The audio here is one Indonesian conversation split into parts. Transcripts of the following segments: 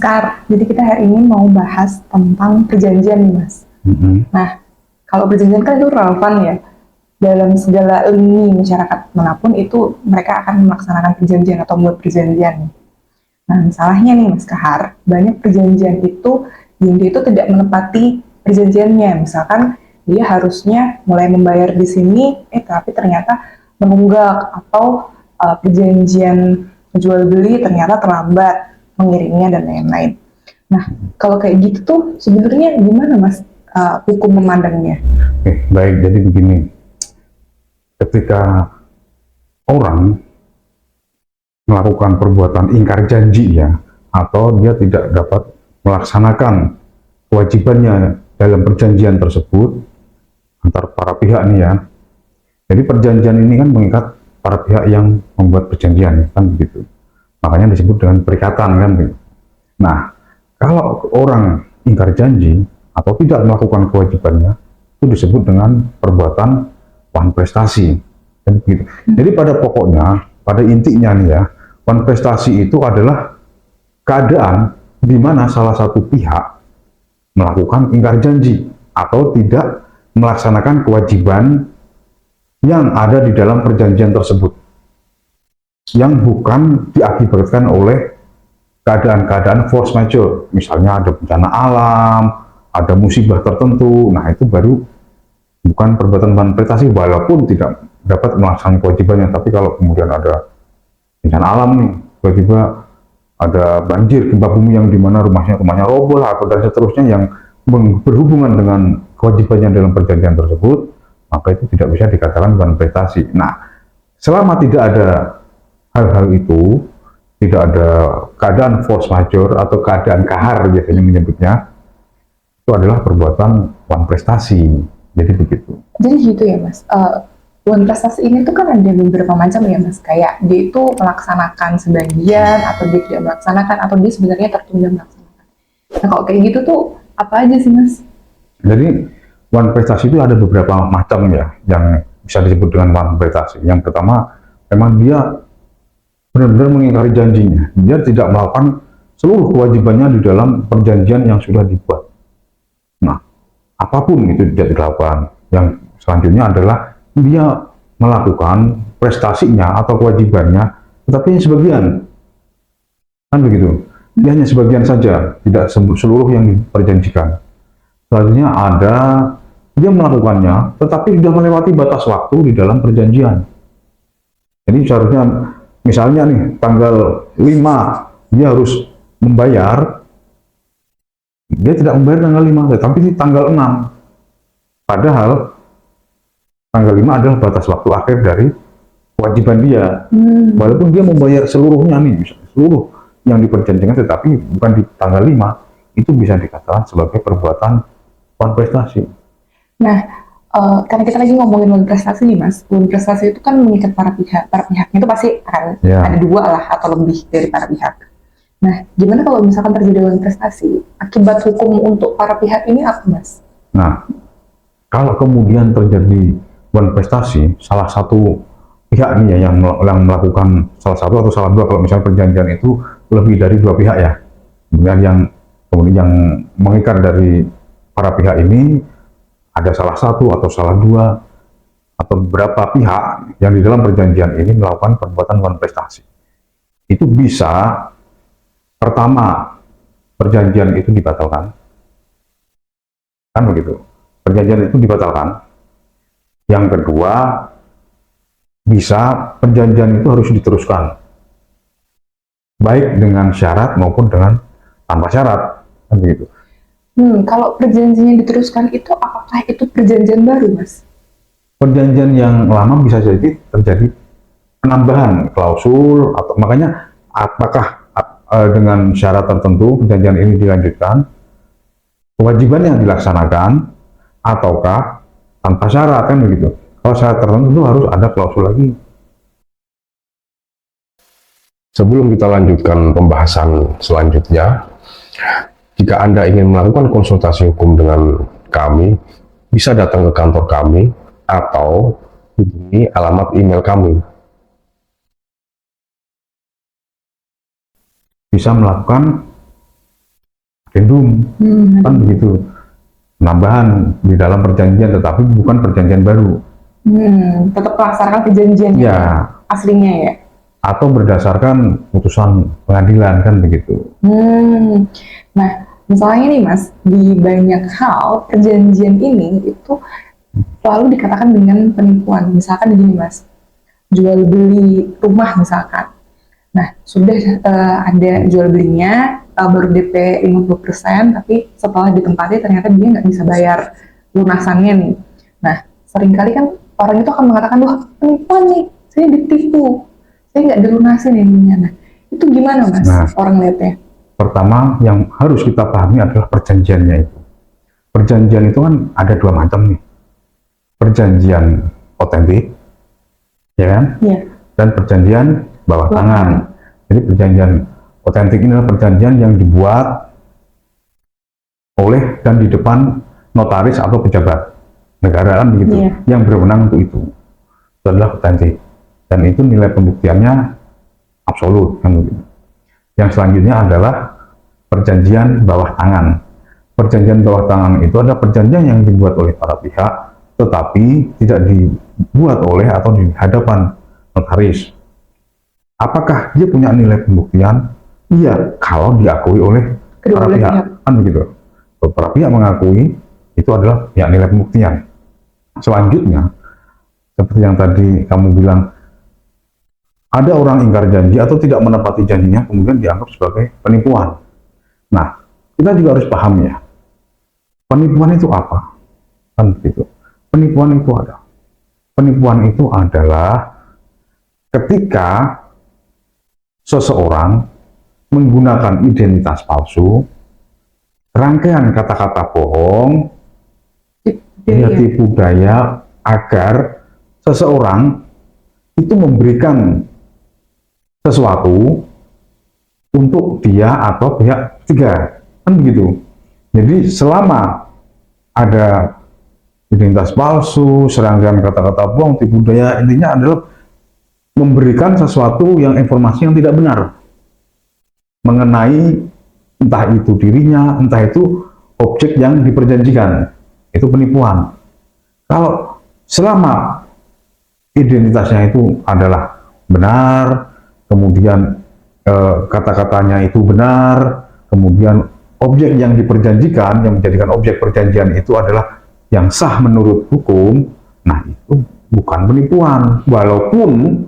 Kar, jadi kita hari ini mau bahas tentang perjanjian nih Mas. Nah, kalau perjanjian kan itu relevan ya, dalam segala lini masyarakat manapun itu mereka akan melaksanakan perjanjian atau membuat perjanjian. Nah, masalahnya nih Mas Kahar, banyak perjanjian itu yang dia itu tidak menepati perjanjiannya. Misalkan dia harusnya mulai membayar di sini, tapi ternyata menunggak, atau perjanjian jual beli ternyata terlambat mengirimnya dan lain-lain. Nah, kalau kayak gitu tuh sebenarnya gimana Mas hukum memandangnya? Oke, baik. Jadi begini, ketika orang melakukan perbuatan ingkar janji ya, atau dia tidak dapat melaksanakan kewajibannya dalam perjanjian tersebut antar para pihak nih ya. Jadi perjanjian ini kan mengikat para pihak yang membuat perjanjian, kan begitu. Makanya disebut dengan perikatan, kan gitu. Nah, kalau orang ingkar janji atau tidak melakukan kewajibannya, itu disebut dengan perbuatan wan prestasi. Kan begitu. Jadi pada pokoknya, pada intinya nih ya, wan prestasi itu adalah keadaan di mana salah satu pihak melakukan ingkar janji atau tidak melaksanakan kewajiban yang ada di dalam perjanjian tersebut, yang bukan diakibatkan oleh keadaan-keadaan force majeure, misalnya ada bencana alam, ada musibah tertentu. Nah, itu baru bukan perbuatan wan prestasi, walaupun tidak dapat melaksanakan kewajibannya. Tapi kalau kemudian ada bencana alam nih, tiba-tiba ada banjir, gempa bumi yang dimana rumahnya roboh atau dan seterusnya yang berhubungan dengan kewajibannya dalam perjanjian tersebut, maka itu tidak bisa dikatakan wan prestasi. Nah, selama tidak ada hal-hal itu, tidak ada keadaan force majeure atau keadaan kahar biasanya menyebutnya, itu adalah perbuatan wan prestasi. Jadi begitu. Jadi gitu ya Mas. Wan prestasi ini tuh kan ada beberapa macam ya Mas. Kayak dia itu melaksanakan sebagian, atau dia tidak melaksanakan, atau dia sebenarnya tertunda melaksanakan. Nah, kalau kayak gitu tuh apa aja sih Mas? Jadi wan prestasi itu ada beberapa macam ya yang bisa disebut dengan wan prestasi. Yang pertama, memang dia benar-benar mengingkari janjinya. Dia tidak melakukan seluruh kewajibannya di dalam perjanjian yang sudah dibuat. Nah, apapun itu tidak dilakukan. Yang selanjutnya adalah dia melakukan prestasinya atau kewajibannya, tetapi sebagian. Kan begitu. Dia hanya sebagian saja, tidak seluruh yang diperjanjikan. Selanjutnya ada dia melakukannya, tetapi sudah melewati batas waktu di dalam perjanjian. Jadi seharusnya, misalnya nih, tanggal 5 dia harus membayar, dia tidak membayar tanggal 5, tetapi di tanggal 6. Padahal tanggal 5 adalah batas waktu akhir dari kewajiban dia. Walaupun dia membayar seluruhnya nih, seluruh yang diperjanjikan, tetapi bukan di tanggal 5, itu bisa dikatakan sebagai perbuatan wan prestasi. Nah, karena kita lagi ngomongin wan prestasi nih Mas, wan prestasi itu kan mengikat para pihak. Para pihaknya itu pasti akan ada dua lah atau lebih dari para pihak. Nah, gimana kalau misalkan terjadi wan prestasi? Akibat hukum untuk para pihak ini apa Mas? Nah, kalau kemudian terjadi wan prestasi, salah satu pihak nih ya yang melakukan salah satu atau salah dua, kalau misalnya perjanjian itu lebih dari dua pihak ya, kemudian yang mengikat dari para pihak ini ada salah satu atau salah dua atau beberapa pihak yang di dalam perjanjian ini melakukan perbuatan wan prestasi. Itu bisa, pertama, perjanjian itu dibatalkan, kan begitu. Perjanjian itu dibatalkan. Yang kedua, bisa perjanjian itu harus diteruskan, baik dengan syarat maupun dengan tanpa syarat, kan begitu. Kalau perjanjian diteruskan itu, apakah itu perjanjian baru, Mas? Perjanjian yang lama bisa jadi terjadi penambahan klausul, atau makanya apakah dengan syarat tertentu perjanjian ini dilanjutkan, kewajiban yang dilaksanakan, ataukah tanpa syarat, kan begitu. Kalau syarat tertentu itu harus ada klausul lagi. Sebelum kita lanjutkan pembahasan selanjutnya, jika Anda ingin melakukan konsultasi hukum dengan kami, bisa datang ke kantor kami atau hubungi alamat email kami. Bisa melakukan addendum, kan begitu. Penambahan di dalam perjanjian, tetapi bukan perjanjian baru. Tetap melaksanakan perjanjian Ya, aslinya ya. atau berdasarkan putusan pengadilan, kan begitu. Nah, misalnya nih Mas, di banyak hal perjanjian ini itu selalu dikatakan dengan penipuan. Misalkan begini Mas, jual beli rumah misalkan. Nah, sudah ada jual belinya, baru DP 50%, tapi setelah ditempati ternyata dia nggak bisa bayar lunasannya nih. Nah, seringkali kan orang itu akan mengatakan, wah penipuan nih, saya ditipu, saya nggak dilunasin ininya. Nah, itu gimana Mas orang lihatnya? Pertama yang harus kita pahami adalah perjanjiannya itu. Perjanjian itu kan ada dua macam nih. Perjanjian otentik, ya kan? Iya. Dan perjanjian bawah tangan. Jadi perjanjian otentik ini adalah perjanjian yang dibuat oleh dan di depan notaris atau pejabat negara, kan begitu, yang berwenang untuk itu. Itu adalah otentik. Dan itu nilai pembuktiannya absolut, kan begitu. Yang selanjutnya adalah perjanjian bawah tangan. Perjanjian bawah tangan itu adalah perjanjian yang dibuat oleh para pihak, tetapi tidak dibuat oleh atau di hadapan notaris. Apakah dia punya nilai pembuktian? Iya, kalau diakui oleh para pihak, kan begitu. Kalau para pihak mengakui, itu adalah ya nilai pembuktian. Selanjutnya, seperti yang tadi kamu bilang, ada orang ingkar janji atau tidak menepati janjinya, kemudian dianggap sebagai penipuan. Nah, kita juga harus paham ya, penipuan itu apa? Kan begitu. Penipuan itu adalah ketika seseorang menggunakan identitas palsu, rangkaian kata-kata bohong, tipu daya agar seseorang itu memberikan sesuatu untuk dia atau pihak ketiga, kan begitu. Jadi selama ada identitas palsu, serangkaian kata-kata bohong, tipu daya, intinya adalah memberikan sesuatu yang informasi yang tidak benar mengenai entah itu dirinya, entah itu objek yang diperjanjikan. Itu penipuan. Kalau selama identitasnya itu adalah benar, kemudian kata-katanya itu benar, kemudian objek yang diperjanjikan, yang menjadikan objek perjanjian itu adalah yang sah menurut hukum, nah itu bukan penipuan. Walaupun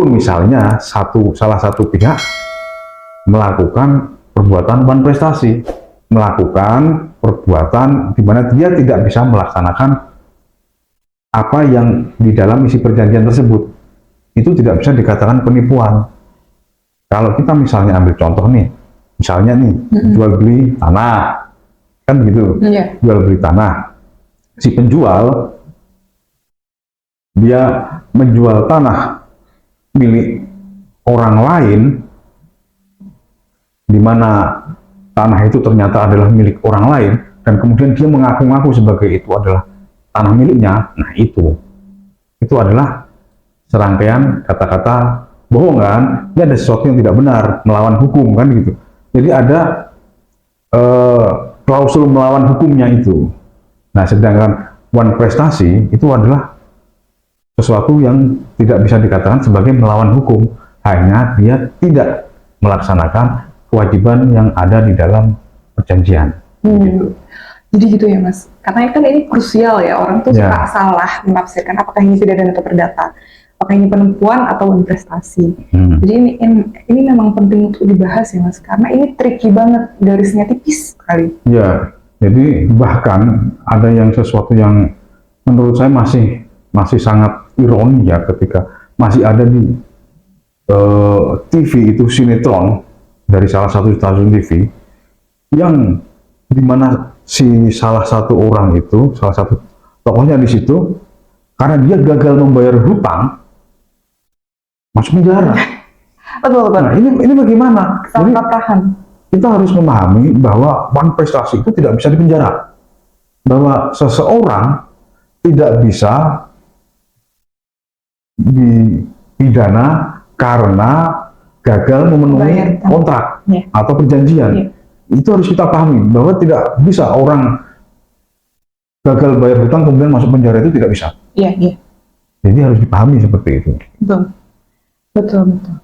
misalnya salah satu pihak melakukan perbuatan bukan prestasi, melakukan perbuatan di mana dia tidak bisa melaksanakan apa yang di dalam isi perjanjian tersebut, itu tidak bisa dikatakan penipuan. Kalau kita misalnya ambil contoh nih, misalnya nih jual beli tanah, kan begitu, jual beli tanah, si penjual dia menjual tanah milik orang lain, di mana tanah itu ternyata adalah milik orang lain, dan kemudian dia mengaku-ngaku sebagai itu adalah tanah miliknya. Nah itu adalah serangkaian kata-kata bohong, kan? Ini ada sesuatu yang tidak benar, melawan hukum, kan gitu. Jadi ada klausul melawan hukumnya itu. Nah sedangkan one prestasi itu adalah sesuatu yang tidak bisa dikatakan sebagai melawan hukum, hanya dia tidak melaksanakan kewajiban yang ada di dalam perjanjian. Gitu. Jadi gitu ya Mas, karena kan ini krusial ya, orang tuh suka salah menafsirkan apakah ini pidana atau perdata, apakah ini penipuan atau investasi. Jadi ini memang penting untuk dibahas ya Mas, karena ini tricky banget, garisnya tipis sekali. Ya, jadi bahkan ada yang sesuatu yang menurut saya masih sangat ironi ya, ketika masih ada di TV itu sinetron dari salah satu stasiun TV yang dimana si salah satu orang itu, salah satu tokohnya di situ, karena dia gagal membayar hutang masuk penjara. Betul. Nah ini bagaimana? Jadi, kita harus memahami bahwa one prestasi itu tidak bisa dipenjara, bahwa seseorang tidak bisa dipidana karena gagal memenuhi kontrak atau perjanjian. Itu harus kita pahami bahwa tidak bisa orang gagal bayar hutang kemudian masuk penjara, itu tidak bisa. Iya, iya. Jadi harus dipahami seperti itu. Betul. Betul, betul.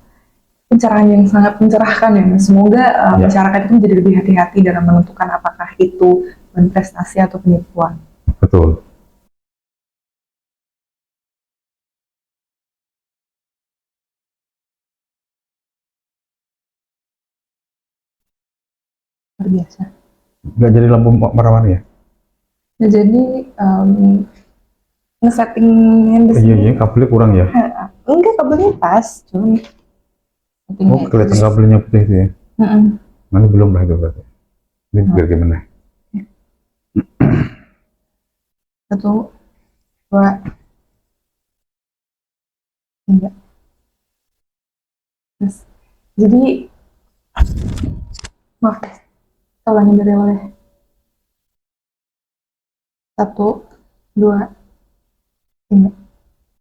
Pencerahan yang sangat mencerahkan ya, Mas. Semoga Ya. masyarakat itu menjadi lebih hati-hati dalam menentukan apakah itu investasi atau penipuan. Betul. Luar biasa. Nggak jadi lampu merah ya? Nah, jadi ngesettingnya di Iya, sini, iya, kabelnya kurang ya. enggak, kabelnya pas, cuman settingnya Oh, kelihatan kabelnya putih itu ya. Mm-mm. Mana belum lah itu berarti. Ini biar gimana? Satu, dua, tiga. Terus, jadi maaf, kita ulangin dari awal ya. Satu, dua, tiga.